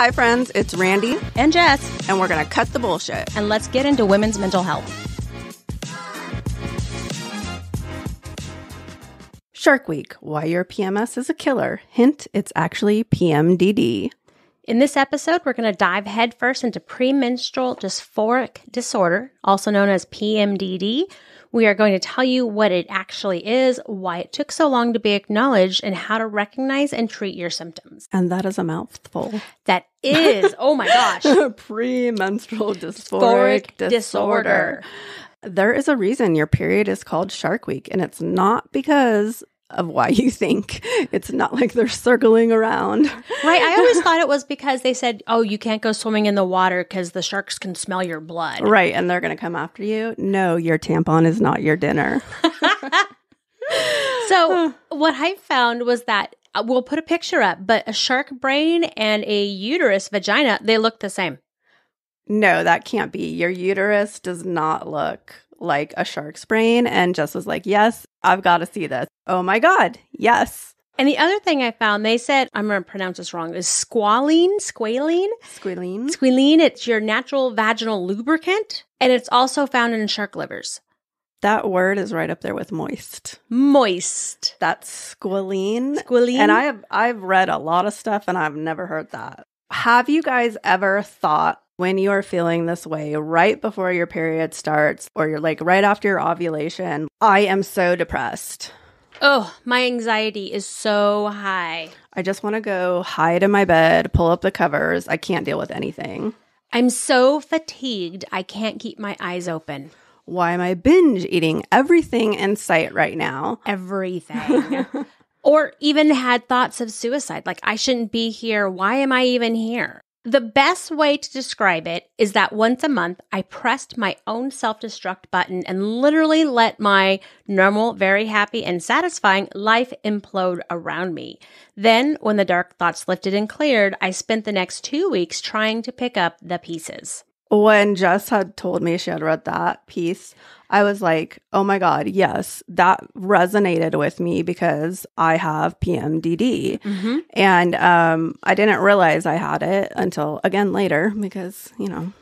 Hi, friends. It's Randy. And Jess. And we're going to cut the bullshit. And let's get into women's mental health. Shark Week. Why your PMS is a killer. Hint, it's actually PMDD. In this episode, we're going to dive headfirst into premenstrual dysphoric disorder, also known as PMDD. We are going to tell you what it actually is, why it took so long to be acknowledged, and how to recognize and treat your symptoms. And that is a mouthful. That is, oh my gosh. Premenstrual dysphoric disorder. There is a reason your period is called Shark Week, and it's not because of why you think. It's not like they're circling around. Right. I always thought it was because they said, oh, you can't go swimming in the water because the sharks can smell your blood. Right. And they're going to come after you. No, your tampon is not your dinner. So what I found was that we'll put a picture up, but a shark brain and a uterus vagina, they look the same. No, that can't be. Your uterus does not look like a shark's brain. And Jess was like, yes, I've got to see this. Oh my God. Yes. And the other thing I found, they said, I'm going to pronounce this wrong, is squalene. It's your natural vaginal lubricant. And it's also found in shark livers. That word is right up there with moist. Moist. That's squalene. Squalene. And I've read a lot of stuff and I've never heard that. Have you guys ever thought when you are feeling this way right before your period starts or you're like right after your ovulation, I am so depressed. Oh, my anxiety is so high. I just want to go hide in my bed, pull up the covers. I can't deal with anything. I'm so fatigued, I can't keep my eyes open. Why am I binge eating everything in sight right now? Everything. Or even had thoughts of suicide. Like, I shouldn't be here. Why am I even here? The best way to describe it is that once a month, I pressed my own self-destruct button and literally let my normal, very happy and satisfying life implode around me. Then, when the dark thoughts lifted and cleared, I spent the next 2 weeks trying to pick up the pieces. When Jess had told me she had read that piece, I was like, oh my God, yes, that resonated with me because I have PMDD. Mm-hmm. And I didn't realize I had it until, again, later because, you know,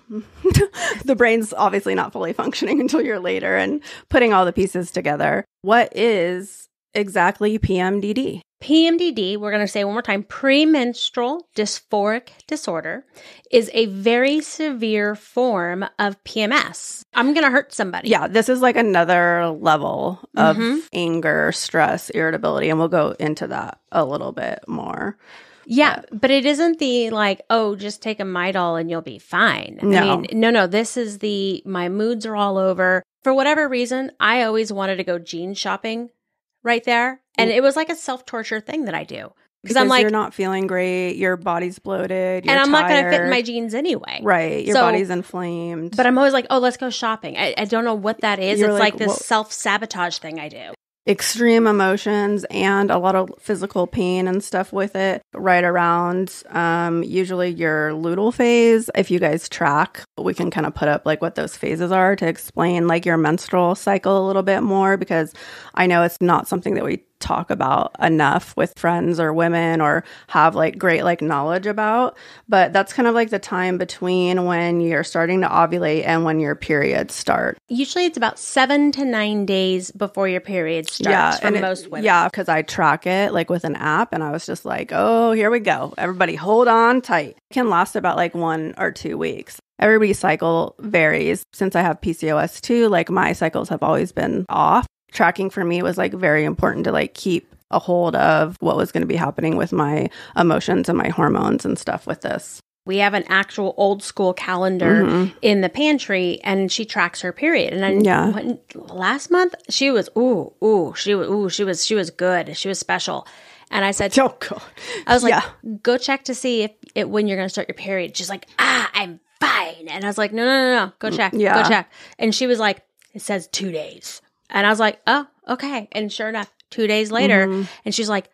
the brain's obviously not fully functioning until you're later and putting all the pieces together. What is exactly PMDD? PMDD, we're going to say one more time, premenstrual dysphoric disorder, is a very severe form of PMS. I'm going to hurt somebody. Yeah, this is like another level of anger, stress, irritability, and we'll go into that a little bit more. Yeah, but it isn't the like, oh, just take a Midol and you'll be fine. No. I mean, no, this is my moods are all over. For whatever reason, I always wanted to go jean shopping right there. And it was like a self-torture thing that I do. Because I'm like, you're not feeling great, your body's bloated, you're and I'm tired. not going to fit in my jeans anyway. Right, your body's inflamed. But I'm always like, oh, let's go shopping. I don't know what that is. You're it's like this well, self-sabotage thing I do. Extreme emotions and a lot of physical pain and stuff with it right around usually your luteal phase. If you guys track, we can kind of put up like what those phases are to explain like your menstrual cycle a little bit more, because I know it's not something that we talk about enough with friends or women or have like great like knowledge about. But that's kind of like the time between when you're starting to ovulate and when your periods start. Usually it's about 7 to 9 days before your period starts for most women. Yeah, because I track it like with an app and I was just like, oh, here we go. Everybody hold on tight. It can last about like 1 or 2 weeks. Everybody's cycle varies. Since I have PCOS too, like my cycles have always been off. Tracking for me was like very important to like keep a hold of what was going to be happening with my emotions and my hormones and stuff with this. We have an actual old school calendar in the pantry, and she tracks her period. And last month she was she was good. She was special. And I said, oh God, I was like, go check to see if when you're going to start your period. She's like, I'm fine. And I was like, no, go check, go check. And she was like, it says 2 days. And I was like, oh, okay. And sure enough, 2 days later, and she's like,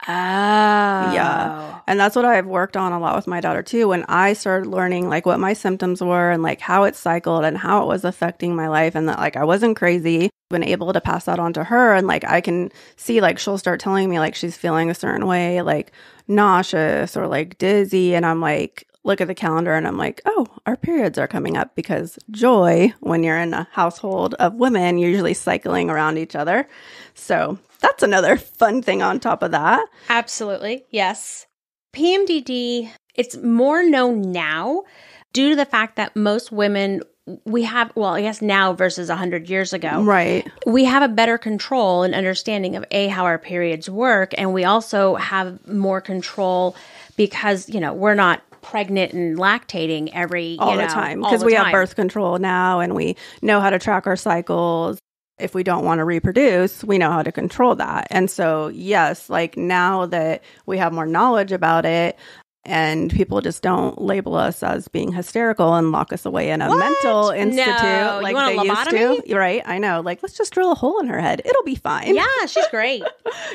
oh. Yeah. And that's what I've worked on a lot with my daughter too. When I started learning like what my symptoms were and like how it cycled and how it was affecting my life and that like I wasn't crazy, been able to pass that on to her. And like I can see like she'll start telling me like she's feeling a certain way, like nauseous or like dizzy. And I'm like, look at the calendar and I'm like, oh, our periods are coming up, because joy, when you're in a household of women, you're usually cycling around each other. So that's another fun thing on top of that. Absolutely. Yes. PMDD, it's more known now due to the fact that most women, we have, well, I guess now versus 100 years ago. Right. We have a better control and understanding of how our periods work. And we also have more control because, we're not pregnant and lactating all the time, because we have birth control now and we know how to track our cycles. If we don't want to reproduce, we know how to control that. And so, yes, like now that we have more knowledge about it, and people just don't label us as being hysterical and lock us away in a mental institute like you want they a lobotomy? used to. Right? I know. Like, let's just drill a hole in her head. It'll be fine. Yeah, she's great.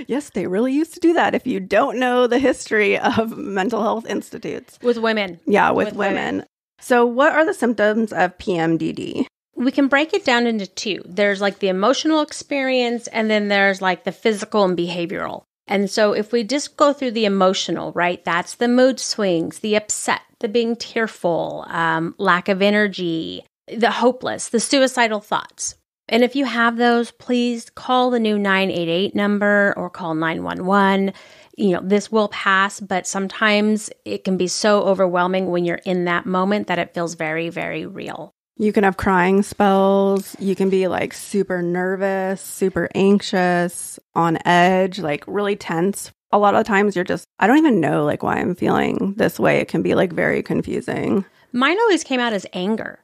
Yes, they really used to do that if you don't know the history of mental health institutes. With women. Yeah, with women. So what are the symptoms of PMDD? We can break it down into two. There's like the emotional experience, and then there's like the physical and behavioral. And so if we just go through the emotional, right, that's the mood swings, the upset, the being tearful, lack of energy, the hopeless, the suicidal thoughts. And if you have those, please call the new 988 number or call 911. This will pass, but sometimes it can be so overwhelming when you're in that moment that it feels very, very real. You can have crying spells. You can be like super nervous, super anxious, on edge, like really tense. A lot of times I don't even know like why I'm feeling this way. It can be like very confusing. Mine always came out as anger.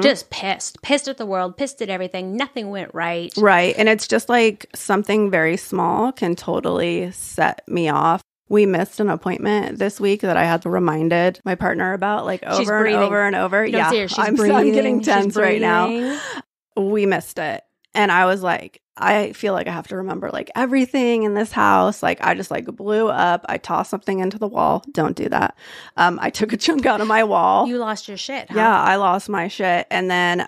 Just pissed at the world, pissed at everything. Nothing went right. Right. And it's just like something very small can totally set me off. We missed an appointment this week that I had reminded my partner about like over and over and over. Yeah, I'm getting tense right now. We missed it. And I was like, I feel like I have to remember like everything in this house. Like I just like blew up. I tossed something into the wall. Don't do that. I took a chunk out of my wall. You lost your shit, huh? Yeah, I lost my shit. And then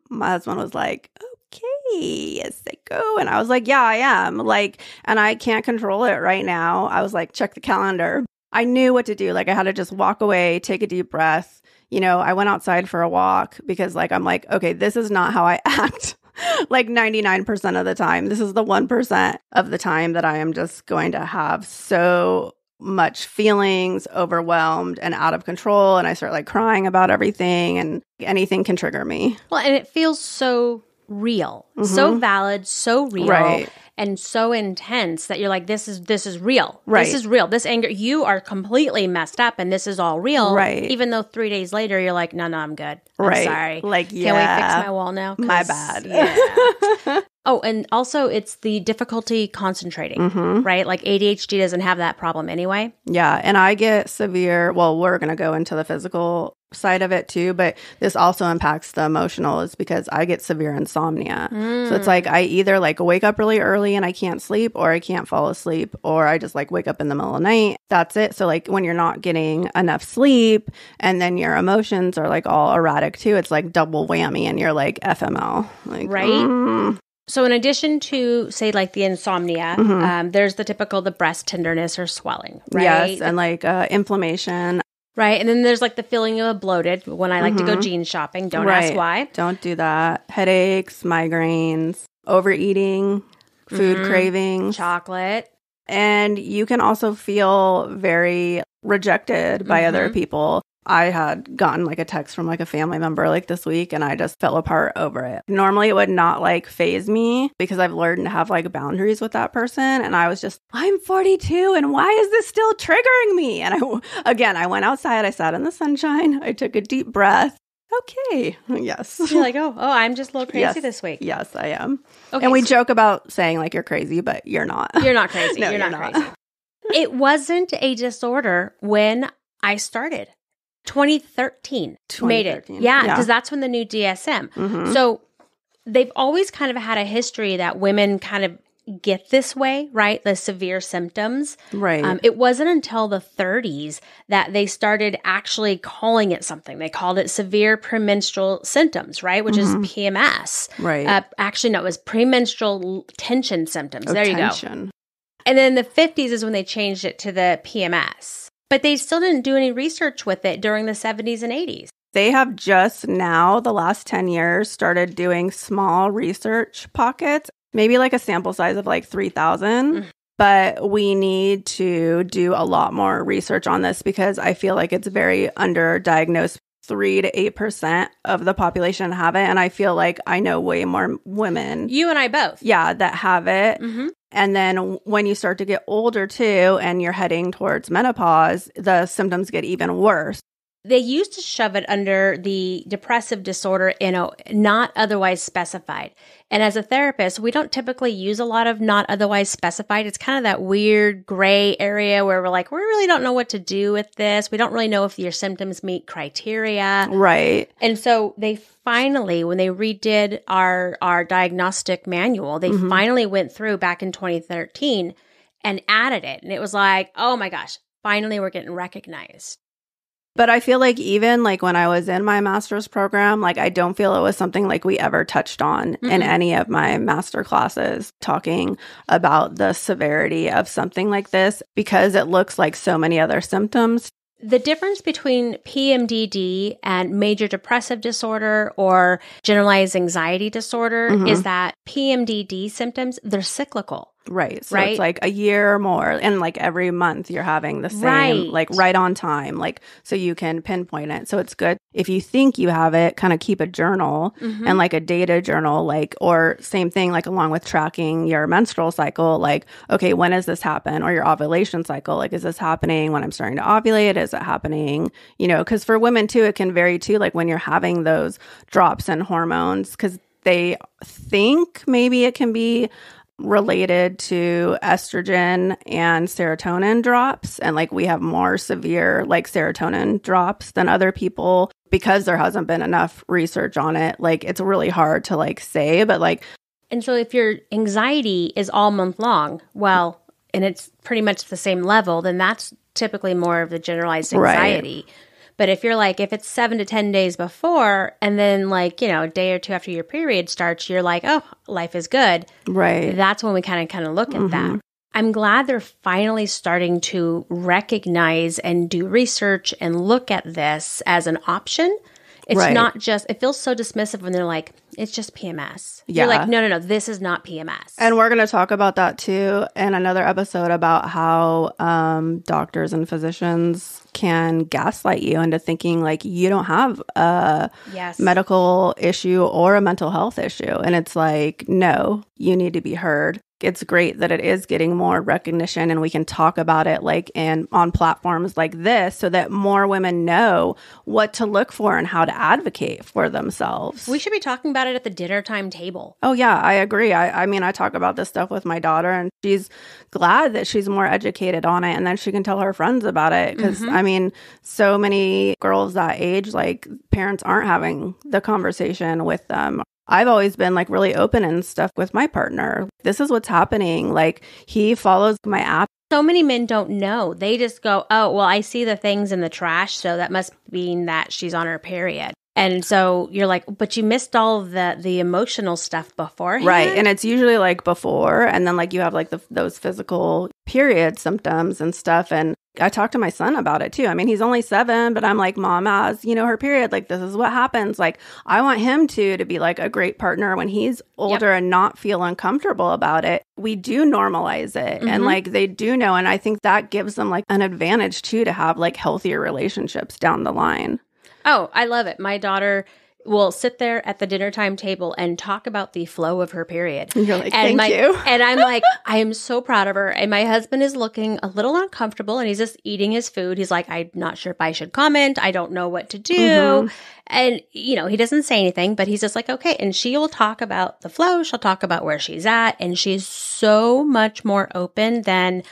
my husband was like, okay, psycho. And I was like, yeah, I am. Like, and I can't control it right now. I was like, check the calendar. I knew what to do. Like I had to just walk away, take a deep breath. I went outside for a walk because like, I'm like, okay, this is not how I act. Like 99% of the time. This is the 1% of the time that I am just going to have so much feelings, overwhelmed and out of control. And I start like crying about everything, and anything can trigger me. Well, and it feels so real, so valid, so real. Right. And so intense that you're like, this is real. Right. This is real. This anger, you are completely messed up and this is all real. Right. Even though 3 days later, you're like, no, I'm good. I'm right. sorry. Like, yeah. Can we fix my wall now? My bad. Yeah. Oh, and also it's the difficulty concentrating, right? Like ADHD doesn't have that problem anyway. Yeah. And I get severe, well, we're going to go into the physical side of it too, but this also impacts the emotional, is because I get severe insomnia. So it's like I either like wake up really early and I can't sleep, or I can't fall asleep, or I just like wake up in the middle of the night. That's it. So like when you're not getting enough sleep and then your emotions are like all erratic too, it's like double whammy and you're like FML. Like, right? So in addition to, say, like the insomnia, there's the typical, the breast tenderness or swelling, right? Yes, and like inflammation. Right. And then there's like the feeling of bloated when I like to go jean shopping. Don't ask why. Don't do that. Headaches, migraines, overeating, food cravings, chocolate. And you can also feel very rejected by other people. I had gotten like a text from like a family member like this week, and I just fell apart over it. Normally it would not like faze me because I've learned to have like boundaries with that person. And I was just, I'm 42 and why is this still triggering me? And I went outside, I sat in the sunshine, I took a deep breath. Okay. Yes. You're like, oh, I'm just a little crazy this week. Yes, I am. Okay, and we joke about saying like you're crazy, but you're not. You're not crazy. No, you're not crazy. It wasn't a disorder when I started. 2013 made it. Yeah, because that's when the new DSM. So they've always kind of had a history that women kind of get this way, right? The severe symptoms. Right. It wasn't until the 30s that they started actually calling it something. They called it severe premenstrual symptoms, right? Which is PMS. Right. Actually, no, it was premenstrual tension symptoms. Oh, there you tension. go. And then the 50s is when they changed it to the PMS. But they still didn't do any research with it during the 70s and 80s. They have just now, the last 10 years, started doing small research pockets, maybe like a sample size of like 3,000. But we need to do a lot more research on this because I feel like it's very underdiagnosed. 3 to 8% of the population have it. And I feel like I know way more women. You and I both. Yeah, that have it. And then when you start to get older too, and you're heading towards menopause, the symptoms get even worse. They used to shove it under the depressive disorder, not otherwise specified. And as a therapist, we don't typically use a lot of not otherwise specified. It's kind of that weird gray area where we're like, we really don't know what to do with this. We don't really know if your symptoms meet criteria. Right. And so they finally, when they redid our diagnostic manual, they finally went through back in 2013 and added it. And it was like, oh my gosh, finally we're getting recognized. But I feel like even like when I was in my master's program, like I don't feel it was something like we ever touched on in any of my master classes, talking about the severity of something like this because it looks like so many other symptoms. The difference between PMDD and major depressive disorder or generalized anxiety disorder is that PMDD symptoms, they're cyclical. Right. So it's like a year or more. And like every month you're having the same, like right on time, like so you can pinpoint it. So it's good if you think you have it, kind of keep a journal and like a data journal, like, or same thing, like along with tracking your menstrual cycle, like, okay, when does this happen? Or your ovulation cycle, like, is this happening when I'm starting to ovulate? Is it happening? You know, because for women too, it can vary too, like when you're having those drops in hormones, because they think maybe it can be related to estrogen and serotonin drops. And like we have more severe like serotonin drops than other people because there hasn't been enough research on it. Like it's really hard to like say, but like. And so if your anxiety is all month long, well, and it's pretty much the same level, then that's typically more of the generalized anxiety. Right. But if you're like, if it's 7 to 10 days before and then like, you know, a day or two after your period starts, you're like, oh, life is good. Right. That's when we kind of look at that. I'm glad they're finally starting to recognize and do research and look at this as an option. It's not just, it feels so dismissive when they're like, it's just PMS. Yeah. You're like, no, this is not PMS. And we're going to talk about that too in another episode about how doctors and physicians can gaslight you into thinking like you don't have a medical issue or a mental health issue. And it's like, no, you need to be heard. It's great that it is getting more recognition and we can talk about it like on platforms like this so that more women know what to look for and how to advocate for themselves. We should be talking about it at the dinner time table. Oh, yeah, I agree. I mean, I talk about this stuff with my daughter and she's glad that she's more educated on it and then she can tell her friends about it. Because, I mean, so many girls that age, like parents aren't having the conversation with them. I've always been like really open and stuff with my partner. This is what's happening. Like he follows my app. So many men don't know. They just go, oh, well, I see the things in the trash. So that must mean that she's on her period. And so you're like, but you missed all of the emotional stuff beforehand. Right. And it's usually like before. And then like you have like those physical period symptoms and stuff. And I talked to my son about it too. I mean, he's only 7, but I'm like, Mom has, you know, her period. Like, this is what happens. Like, I want him to be like a great partner when he's older and not feel uncomfortable about it. We do normalize it and like they do know. And I think that gives them like an advantage too to have like healthier relationships down the line. Oh, I love it. My daughter will sit there at the dinner time table and talk about the flow of her period. And you're like, thank you. And I'm like, I am so proud of her. And my husband is looking a little uncomfortable and he's just eating his food. He's like, I'm not sure if I should comment. I don't know what to do. And, you know, he doesn't say anything, but he's just like, okay. And she will talk about the flow. She'll talk about where she's at. And she's so much more open than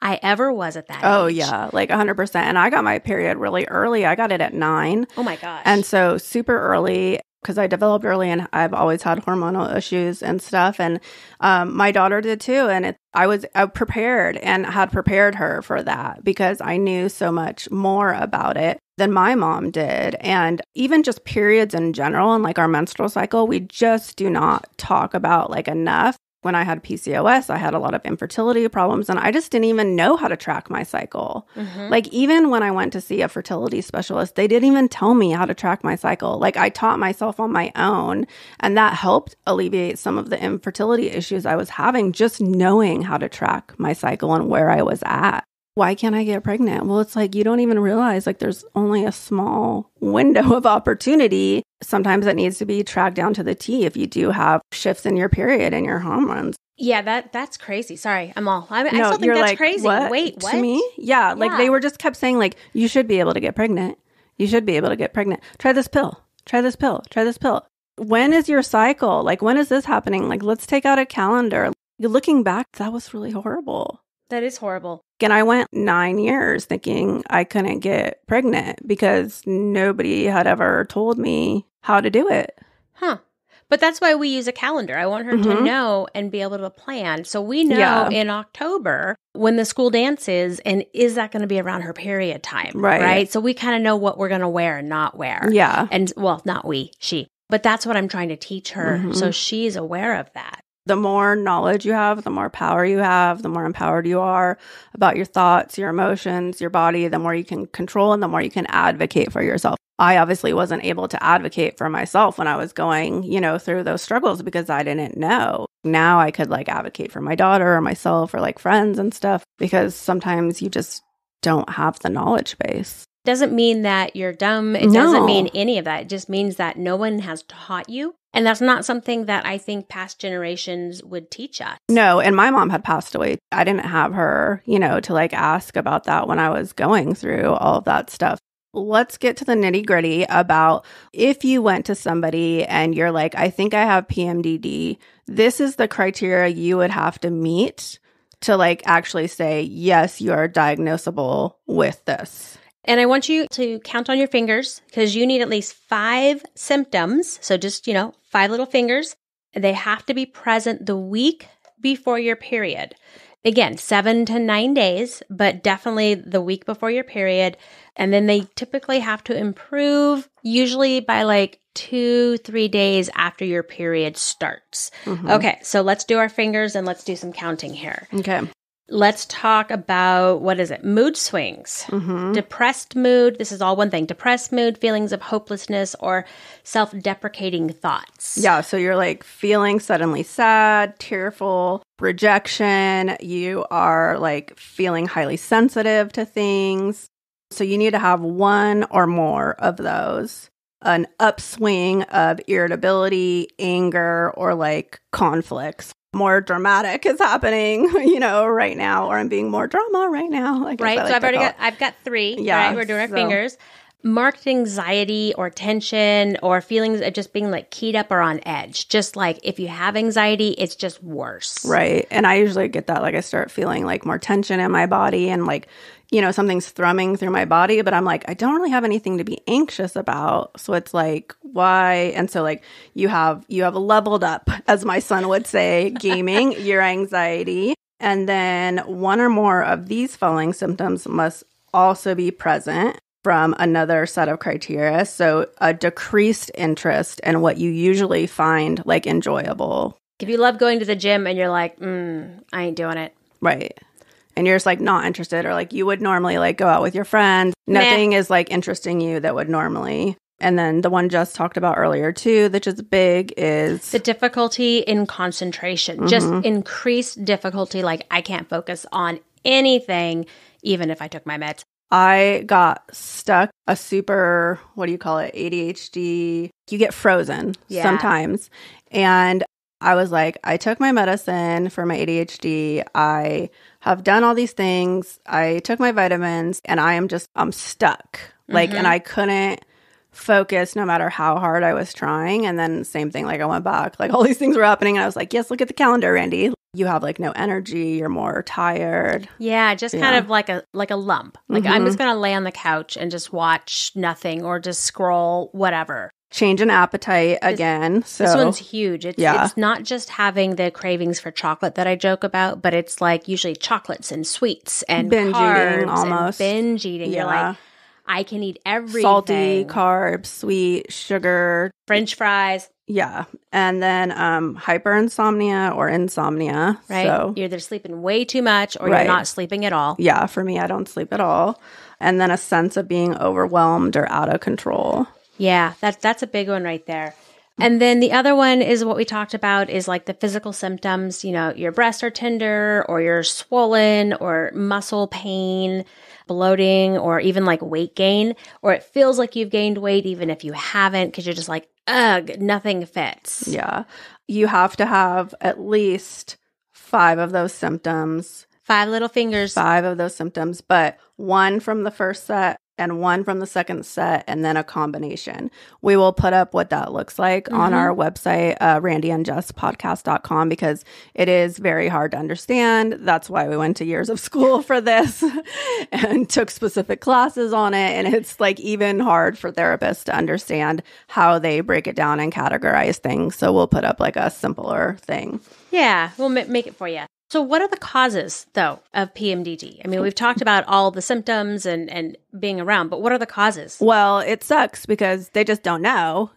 I ever was at that age. Oh, yeah, like 100%. And I got my period really early. I got it at 9. Oh, my gosh. And so super early because I developed early and I've always had hormonal issues and stuff. And my daughter did too. And I was prepared and had prepared her for that because I knew so much more about it than my mom did. And even just periods in general and like our menstrual cycle, we just do not talk about like enough. When I had PCOS, I had a lot of infertility problems, and I just didn't even know how to track my cycle. Like, even when I went to see a fertility specialist, they didn't even tell me how to track my cycle. Like, I taught myself on my own, and that helped alleviate some of the infertility issues I was having, just knowing how to track my cycle and where I was at. Why can't I get pregnant? Well, it's like, you don't even realize, like, there's only a small window of opportunity. Sometimes it needs to be tracked down to the T if you do have shifts in your period and your hormones. Yeah, that's crazy. Sorry, I no, still think you're that's like, crazy. What? Wait, what? To me? Yeah, like they were just kept saying, like, you should be able to get pregnant. You should be able to get pregnant. Try this pill. Try this pill. Try this pill. When is your cycle? Like, when is this happening? Like, let's take out a calendar. Looking back, that was really horrible. That is horrible. And I went 9 years thinking I couldn't get pregnant because nobody had ever told me how to do it. Huh. But that's why we use a calendar. I want her to know and be able to plan. So we know in October when the school dance is, and is that going to be around her period time? Right? So we kind of know what we're going to wear and not wear. Yeah. And well, not we, she. But that's what I'm trying to teach her. So she's aware of that. The more knowledge you have, the more power you have, the more empowered you are about your thoughts, your emotions, your body, the more you can control and the more you can advocate for yourself. I obviously wasn't able to advocate for myself when I was going, through those struggles because I didn't know. Now I could like advocate for my daughter or myself or like friends and stuff because sometimes you just don't have the knowledge base. Doesn't mean that you're dumb. It doesn't mean any of that. It just means that no one has taught you. And that's not something that I think past generations would teach us. No, and my mom had passed away. I didn't have her, to like ask about that when I was going through all of that stuff. Let's get to the nitty gritty about if you went to somebody and you're like, I think I have PMDD. This is the criteria you would have to meet to like actually say, yes, you are diagnosable with this. And I want you to count on your fingers because you need at least 5 symptoms. So just, 5 little fingers. They have to be present the week before your period. Again, 7 to 9 days, but definitely the week before your period. And then they typically have to improve usually by like 2-3 days after your period starts. Okay, so let's do our fingers and let's do some counting here. Okay. Let's talk about, mood swings. Depressed mood, this is all one thing. Depressed mood, feelings of hopelessness, or self-deprecating thoughts. Yeah, so you're like feeling suddenly sad, tearful, rejection. You are like feeling highly sensitive to things. So you need to have one or more of those. An upswing of irritability, anger, or like conflicts. More dramatic is happening, right now, or I'm being more drama right now. Right. So I've got 3. Yeah. Right? We're doing our fingers. Marked anxiety or tension or feelings of just being like keyed up or on edge. Just like if you have anxiety, it's just worse. Right. And I usually get that, like I start feeling like more tension in my body and like, something's thrumming through my body, but I'm like, I don't really have anything to be anxious about. So it's like, why? And so like you have leveled up, as my son would say, gaming your anxiety. And then one or more of these following symptoms must also be present from another set of criteria. So a decreased interest in what you usually find like enjoyable. If you love going to the gym and you're like, I ain't doing it. Right. And you're just like not interested, or like you would normally like go out with your friends. Nothing is like interesting you that would normally. And then the one just talked about earlier too, that is big, is the difficulty in concentration. Just increased difficulty. Like I can't focus on anything, even if I took my meds. I got stuck, a super, ADHD. You get frozen sometimes. And I was like, I took my medicine for my ADHD. I have done all these things. I took my vitamins and I'm stuck. And I couldn't focus no matter how hard I was trying. And then same thing, like I went back, like all these things were happening. And I was like, yes, look at the calendar, Randy. You have like no energy. You're more tired. Yeah, just kind of like a lump. Like I'm just going to lay on the couch and just watch nothing or just scroll, whatever. Change in appetite again. So this one's huge. It's not just having the cravings for chocolate that I joke about, but it's like usually chocolates and sweets and binge carbs eating almost. And binge eating. You're like, I can eat everything. Salty, carbs, sweet, sugar. French fries. Yeah. And then hyperinsomnia or insomnia. Right. So, You're either sleeping way too much or Right. you're not sleeping at all. yeah, for me, I don't sleep at all. And then a sense of being overwhelmed or out of control. Yeah, that's a big one right there. And then the other one is what we talked about is like the physical symptoms, your breasts are tender or you're swollen or muscle pain, bloating, or even like weight gain, or it feels like you've gained weight even if you haven't because you're just like, ugh, nothing fits. Yeah. You have to have at least 5 of those symptoms. 5 little fingers. 5 of those symptoms, but 1 from the first set and 1 from the second set, and then a combination. We will put up what that looks like on our website, randyandjesspodcast.com, because it is very hard to understand. That's why we went to years of school for this and took specific classes on it. And it's like even hard for therapists to understand how they break it down and categorize things. So we'll put up like a simpler thing. Yeah, we'll make it for you. So what are the causes, though, of PMDD? I mean, we've talked about all the symptoms and being around, but what are the causes? Well, it sucks because they just don't know,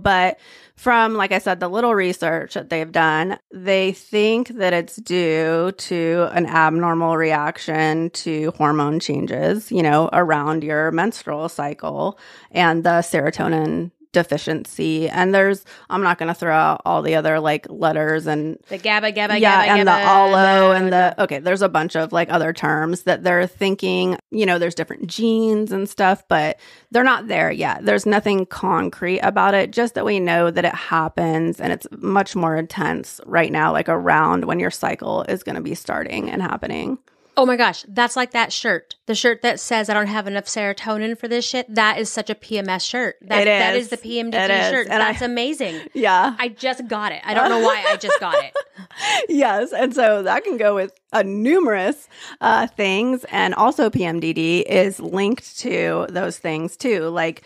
but from, like I said, the little research that they've done, they think that it's due to an abnormal reaction to hormone changes, around your menstrual cycle and the serotonin deficiency. And I'm not going to throw out all the other like letters and the GABA, and GABA, the ALO and there's a bunch of like other terms that they're thinking, there's different genes and stuff, but they're not there yet. There's nothing concrete about it, just that we know that it happens and it's much more intense right now, like around when your cycle is going to be starting and happening. Oh my gosh, that's like that shirt. The shirt that says I don't have enough serotonin for this shit. That is such a PMS shirt. That is the PMDD shirt. And that's amazing. Yeah. I just got it. I don't know why I just got it. Yes. And so that can go with numerous things. And also PMDD is linked to those things too. Like,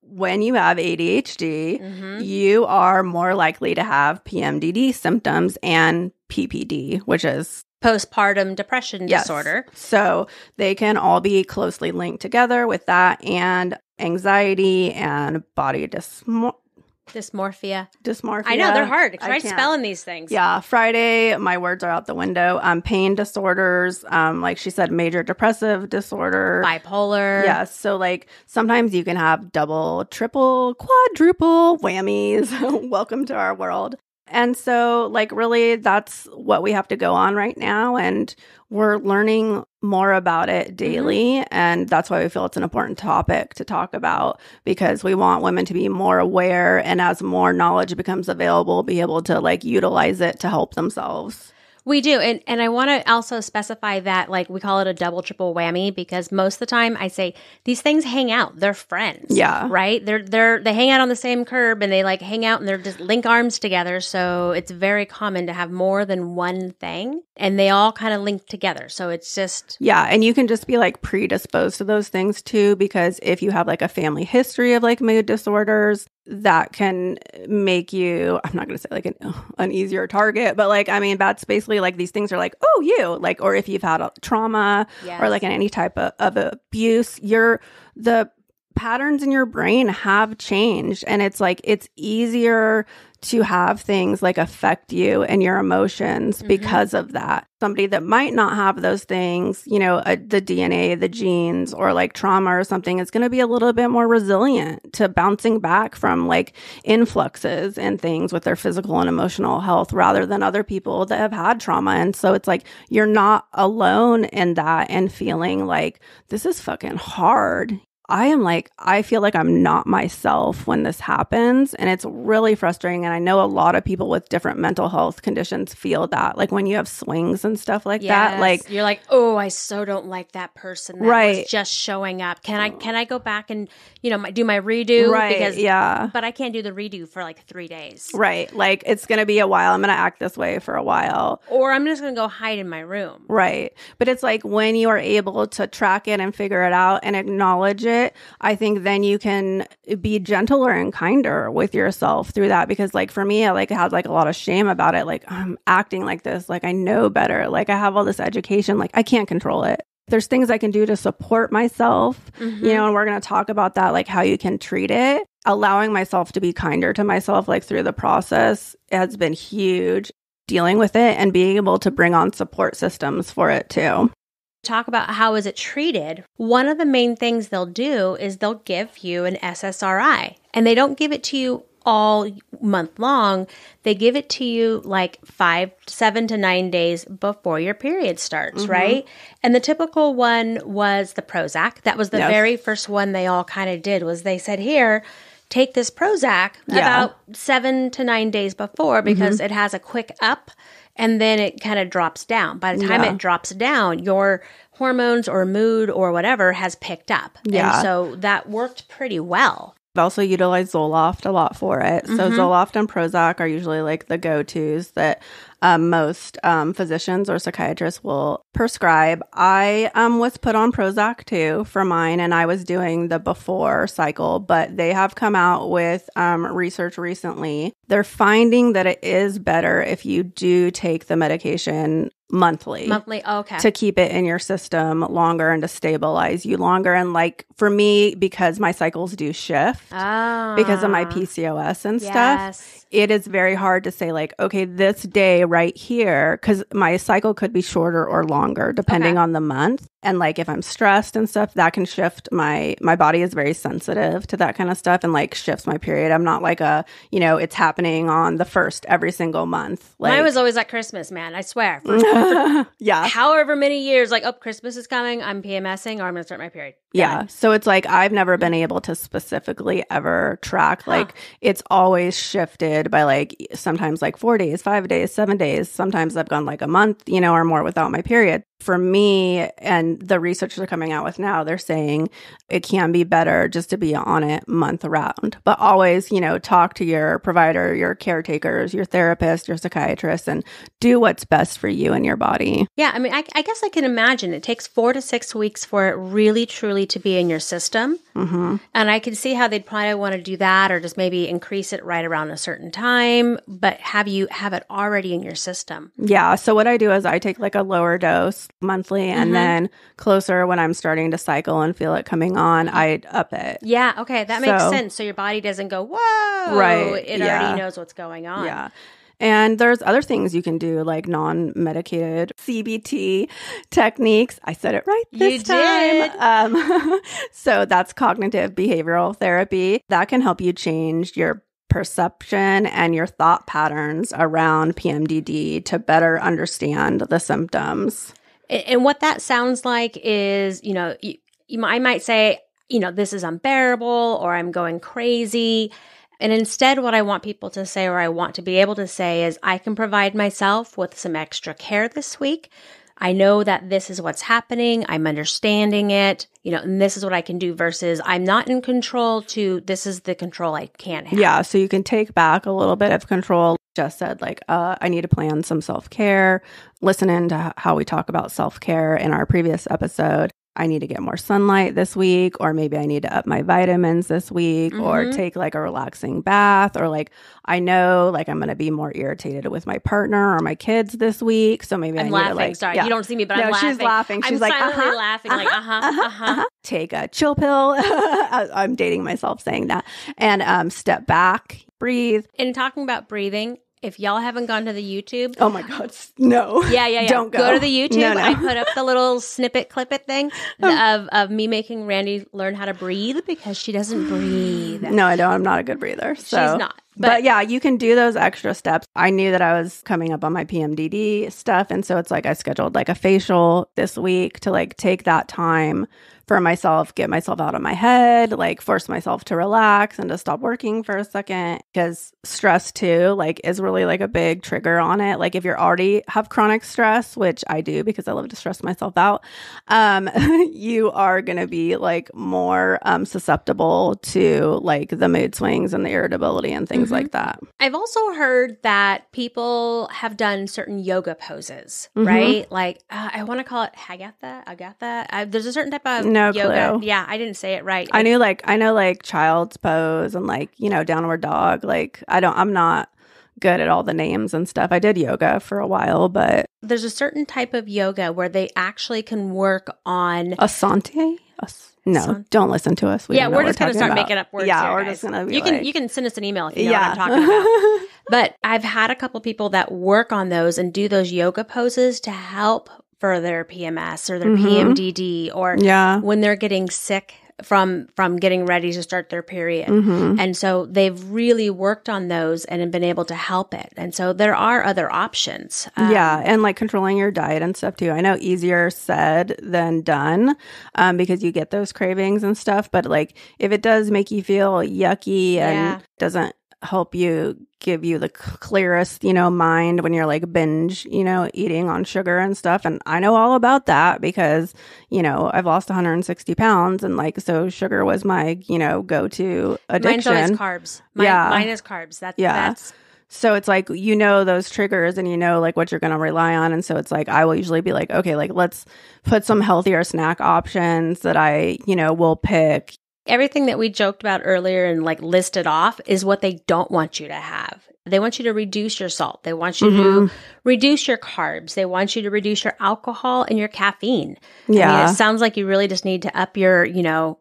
when you have ADHD, you are more likely to have PMDD symptoms and PPD, which is postpartum depression disorder. So they can all be closely linked together with that and anxiety and body dysmorphia. I know, they're hard. Try spelling these things. Yeah. Friday, my words are out the window. Pain disorders, like she said, major depressive disorder. Bipolar. Yes. So like sometimes you can have double, triple, quadruple whammies. Welcome to our world. And so like really that's what we have to go on right now. And we're learning more about it daily. And that's why we feel it's an important topic to talk about, because we want women to be more aware, and as more knowledge becomes available, be able to like utilize it to help themselves. We do. And I want to also specify that like we call it a double, triple whammy, because most of the time I say these things hang out. They're friends. Yeah. Right? They hang out on the same curb and they like hang out and they're just link arms together. So it's very common to have more than one thing and they all kind of link together. So it's just. Yeah. And you can just be like predisposed to those things too, because if you have like a family history of like mood disorders, that can make you, I'm not going to say like an easier target, but like, I mean, that's basically like these things are like, oh, you like, or if you've had a trauma or like any type of abuse, the patterns in your brain have changed. And it's like, it's easier to have things like affect you and your emotions because of that. Somebody that might not have those things, the DNA, the genes, or like trauma or something is going to be a little bit more resilient to bouncing back from like influxes and things with their physical and emotional health rather than other people that have had trauma. And so it's like, you're not alone in that and feeling like this is fucking hard. I feel like I'm not myself when this happens, and it's really frustrating. And I know a lot of people with different mental health conditions feel that, like when you have swings and stuff like that, like you're like, oh, I so don't like that person that was just showing up. Can I go back and do my redo? Right? But I can't do the redo for like 3 days. Right, like it's gonna be a while. I'm gonna act this way for a while, or I'm just gonna go hide in my room. Right, but it's like when you are able to track it and figure it out and acknowledge it, I think then you can be gentler and kinder with yourself through that. Because like for me, I like had like a lot of shame about it. Like I'm acting like this, like I know better. Like I have all this education, like I can't control it. There's things I can do to support myself, and we're going to talk about that, like how you can treat it. allowing myself to be kinder to myself, like through the process, has been huge. Dealing with it and being able to bring on support systems for it too. Talk about how is it treated. One of the main things they'll do is they'll give you an SSRI, and they don't give it to you all month long. They give it to you like 7 to 9 days before your period starts, right? And the typical one was the Prozac. That was the very first one they all kind of did, was they said, here, take this Prozac about 7 to 9 days before, because it has a quick up and then it kind of drops down. By the time it drops down, your hormones or mood or whatever has picked up. Yeah. And so that worked pretty well. I've also utilized Zoloft a lot for it. So Zoloft and Prozac are usually like the go-tos that most physicians or psychiatrists will prescribe. I was put on Prozac too for mine, and I was doing the before cycle, but they have come out with research recently. They're finding that it is better if you do take the medication monthly. Okay. To keep it in your system longer and to stabilize you longer. And like for me, because my cycles do shift because of my PCOS and stuff, it is very hard to say like, okay, this day right here, because my cycle could be shorter or longer depending on the month. And like if I'm stressed and stuff, that can shift my body is very sensitive to that kind of stuff and like shifts my period. I'm not like it's happening on the 1st every single month. Like, mine was always at Christmas, man. I swear. Yeah. However many years, like, Christmas is coming, I'm PMSing or I'm going to start my period. Yeah. So it's like I've never been able to specifically ever track. Like it's always shifted by like sometimes like 4 days, 5 days, 7 days. Sometimes I've gone like a month, or more without my period. For me, and the research they're coming out with now, they're saying it can be better just to be on it month round. But always, talk to your provider, your caretakers, your therapist, your psychiatrist, and do what's best for you and your body. Yeah. I mean, I guess I can imagine it takes 4 to 6 weeks for it really, truly to be in your system. And I can see how they'd probably want to do that, or just maybe increase it right around a certain time, but have it already in your system. Yeah. So what I do is I take like a lower dose monthly, and then closer when I'm starting to cycle and feel it coming on, I up it. Yeah. Okay. That makes sense. So your body doesn't go, whoa. Right. It already knows what's going on. Yeah. And there's other things you can do, like non-medicated CBT techniques. I said it right this time. Did. So that's cognitive behavioral therapy. That can help you change your perception and your thought patterns around PMDD to better understand the symptoms. And what that sounds like is, I might say, this is unbearable, or I'm going crazy. And instead, what I want people to say, or I want to be able to say, is I can provide myself with some extra care this week. I know that this is what's happening. I'm understanding it, and this is what I can do, versus I'm not in control to this is the control I can't have. Yeah. So you can take back a little bit of control. Just said like, I need to plan some self-care. Listen in to how we talk about self-care in our previous episode. I need to get more sunlight this week, or maybe I need to up my vitamins this week, or take like a relaxing bath, or like I know like I'm going to be more irritated with my partner or my kids this week, so maybe I'm I need laughing. to like Sorry, you don't see me, but I'm laughing. She's laughing. She's I'm like silently laughing, like Take a chill pill. I'm dating myself saying that, and step back, breathe. And talking about breathing, if y'all haven't gone to the YouTube. Oh my God. No. Yeah. Don't go. Go to the YouTube. No. I put up the little snippet clip it thing of me making Randy learn how to breathe, because she doesn't breathe. No, I don't. I'm not a good breather. So. She's not. But yeah, you can do those extra steps. I knew that I was coming up on my PMDD stuff. And so it's like I scheduled like a facial this week to like take that time for myself, get myself out of my head, like force myself to relax and to stop working for a second, because stress too, like is really like a big trigger on it. Like if you're already have chronic stress, which I do because I love to stress myself out, you are going to be like more susceptible to like the mood swings and the irritability and things like that. I've also heard that people have done certain yoga poses, right? Like I want to call it Agatha. There's a certain type of no yoga. clue. Yeah, I didn't say it right. I know like child's pose and like, downward dog. Like I'm not good at all the names and stuff. I did yoga for a while, but there's a certain type of yoga where they actually can work on Asante. No, don't listen to us. Yeah, we're just going to start making up words. Yeah, here, we're guys. just going to be you can send us an email if you know what I'm talking about. But I've had a couple people that work on those and do those yoga poses to help for their PMS or their PMDD or when they're getting sick from getting ready to start their period. And so they've really worked on those and have been able to help it. And so there are other options. And like controlling your diet and stuff too. I know easier said than done because you get those cravings and stuff. But like if it does make you feel yucky and doesn't help you give you the clearest, mind when you're like binge, eating on sugar and stuff. And I know all about that because, I've lost 160 pounds and like, so sugar was my, go-to addiction. Mine's always carbs. Mine is carbs. That's so it's like, those triggers and like what you're going to rely on. And so it's like, I will usually be like, okay, like let's put some healthier snack options that I, will pick. Everything that we joked about earlier and like listed off is what they don't want you to have. They want you to reduce your salt. They want you to reduce your carbs. They want you to reduce your alcohol and your caffeine. Yeah. I mean, it sounds like you really just need to up your,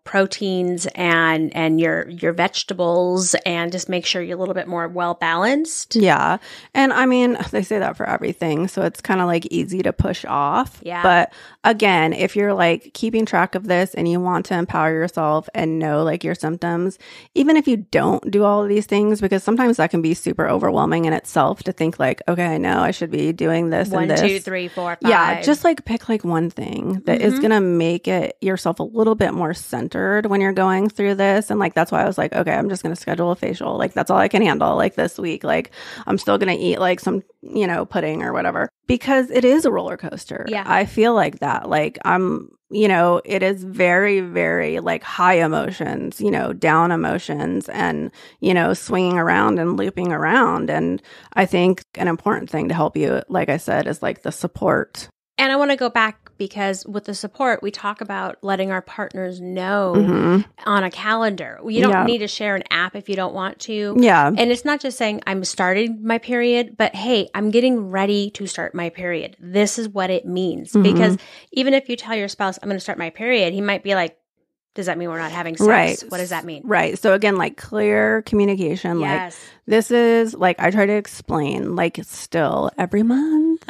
proteins and your vegetables and just make sure you're a little bit more well balanced. Yeah. And I mean, they say that for everything. So it's kind of like easy to push off. Yeah. But again, if you're like keeping track of this and you want to empower yourself and know like your symptoms, even if you don't do all of these things, because sometimes that can be super overwhelming in itself to think like, okay, I know I should be doing this and this. 1, 2, 3, 4, 5. Yeah, just like pick like one thing that is going to make it yourself a little bit more centered when you're going through this. And like, that's why I was like, okay, I'm just going to schedule a facial. Like that's all I can handle like this week. Like I'm still going to eat like some, pudding or whatever because it is a roller coaster. Yeah. I feel like that. Like it is very, very like high emotions, down emotions and, swinging around and looping around. And I think an important thing to help you, like I said, is like the support. And I want to go back because with the support, we talk about letting our partners know on a calendar. You don't need to share an app if you don't want to. Yeah. And it's not just saying I'm starting my period, but hey, I'm getting ready to start my period. This is what it means. Because even if you tell your spouse, I'm going to start my period, he might be like, does that mean we're not having sex? Right. What does that mean? Right. So again, like clear communication. Yes. Like this is like, I try to explain like still every month.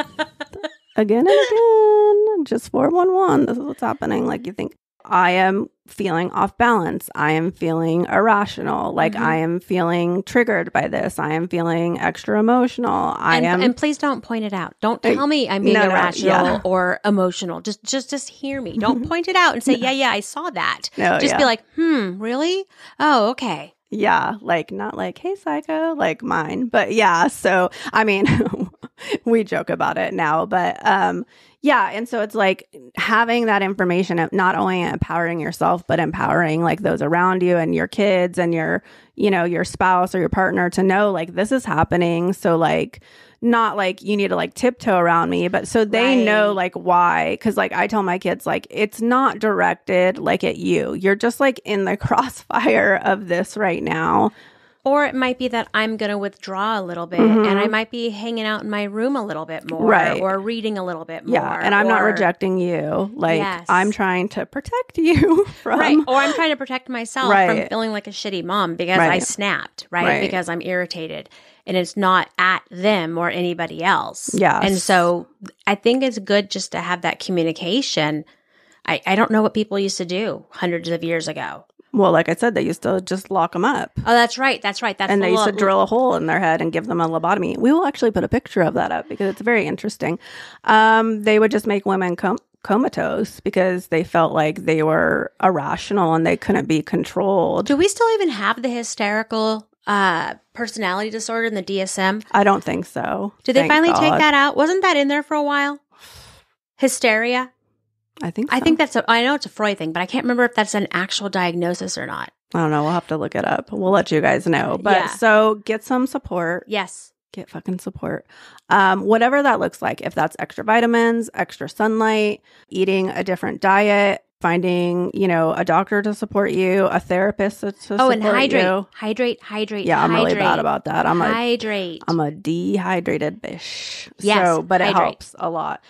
Again and again, just 411. This is what's happening. Like you think, I am feeling off balance. I am feeling irrational. Like I am feeling triggered by this. I am feeling extra emotional. And please don't point it out. Don't tell me I'm being irrational or emotional. Just hear me. Don't point it out and say, yeah, I saw that. Just be like, really? Oh, okay. Yeah, like not like, hey, psycho, like mine. But yeah, so I mean, we joke about it now, but yeah. And so it's like having that information, not only empowering yourself, but empowering like those around you and your kids and your, your spouse or your partner to know like this is happening. So like, not like you need to like tiptoe around me, but so they know like why. Cause like I tell my kids, like it's not directed like at you. You're just like in the crossfire of this right now. Or it might be that I'm going to withdraw a little bit and I might be hanging out in my room a little bit more or reading a little bit more. Yeah, and I'm not rejecting you. Like I'm trying to protect you from. Right, or I'm trying to protect myself from feeling like a shitty mom because I snapped, because I'm irritated. And it's not at them or anybody else. Yeah. And so I think it's good just to have that communication. I don't know what people used to do hundreds of years ago. Well, like I said, they used to just lock them up. Oh, that's right. And they used to drill a hole in their head and give them a lobotomy. We will actually put a picture of that up because it's very interesting. They would just make women comatose because they felt like they were irrational and they couldn't be controlled. Do we still even have the hysterical personality disorder in the DSM? I don't think so. Did they finally take that out? Wasn't that in there for a while? Hysteria? I think so. I think I know it's a Freud thing, but I can't remember if that's an actual diagnosis or not. I don't know. We'll have to look it up. We'll let you guys know. But so get some support. Yes. Get fucking support. Whatever that looks like. If that's extra vitamins, extra sunlight, eating a different diet, finding, a doctor to support you, a therapist to support you. And hydrate. Yeah, I'm really bad about that. I'm a dehydrated bitch. Yes, but it helps a lot.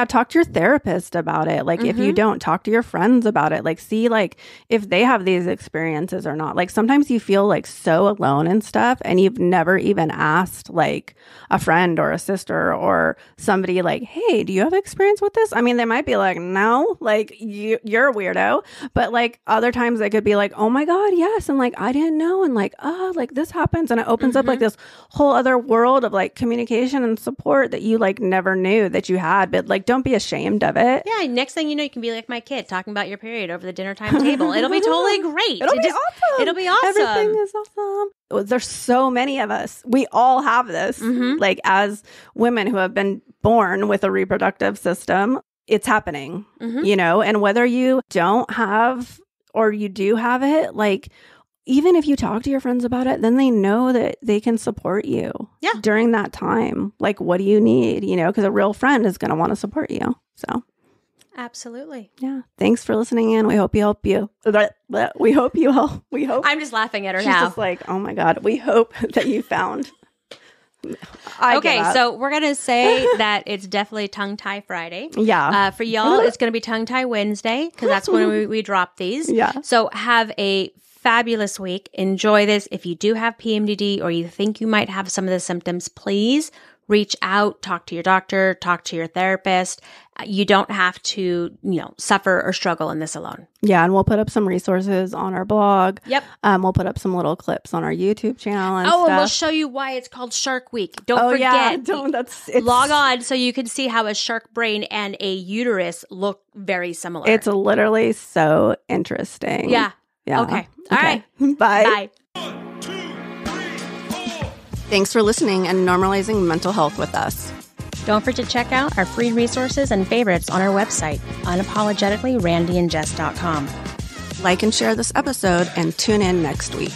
Talk to your therapist about it. Like, if you don't, talk to your friends about it. Like, see, like, if they have these experiences or not. Like, sometimes you feel like so alone and stuff, and you've never even asked like a friend or a sister or somebody like, hey, do you have experience with this? I mean, they might be like, no, like, you're a weirdo. But like other times they could be like, oh my God, yes. And like, I didn't know. And like, like this happens. And it opens up like this whole other world of like communication and support that you like never knew that you had. But like, don't be ashamed of it. Yeah. Next thing you know, you can be like my kid talking about your period over the dinner time table. It'll be totally great. It'll be awesome. It'll be awesome. Everything is awesome. There's so many of us. We all have this. Like, as women who have been born with a reproductive system, it's happening, and whether you don't have or you do have it, like, even if you talk to your friends about it, then they know that they can support you during that time. Like, what do you need? Because a real friend is going to want to support you. So. Absolutely. Yeah. Thanks for listening in. We hope you help you. We hope you help. We hope. I'm just laughing at her She's now. Just like, oh my God. We hope that you found. Okay, so we're going to say that it's definitely Tongue Tie Friday. Yeah. For y'all, it's going to be Tongue Tie Wednesday because that's when we drop these. Yeah. So have a fabulous week. Enjoy this. If you do have PMDD or you think you might have some of the symptoms, please reach out, talk to your doctor, talk to your therapist. You don't have to, suffer or struggle in this alone. Yeah, and we'll put up some resources on our blog. Yep. We'll put up some little clips on our YouTube channel and stuff. And we'll show you why it's called Shark Week. Don't forget. Yeah. Log on so you can see how a shark brain and a uterus look very similar. It's literally so interesting. Yeah. Yeah. Okay. All right. Bye. Bye. Thanks for listening and normalizing mental health with us. Don't forget to check out our free resources and favorites on our website, unapologeticallyrandyandjess.com. Like and share this episode and tune in next week.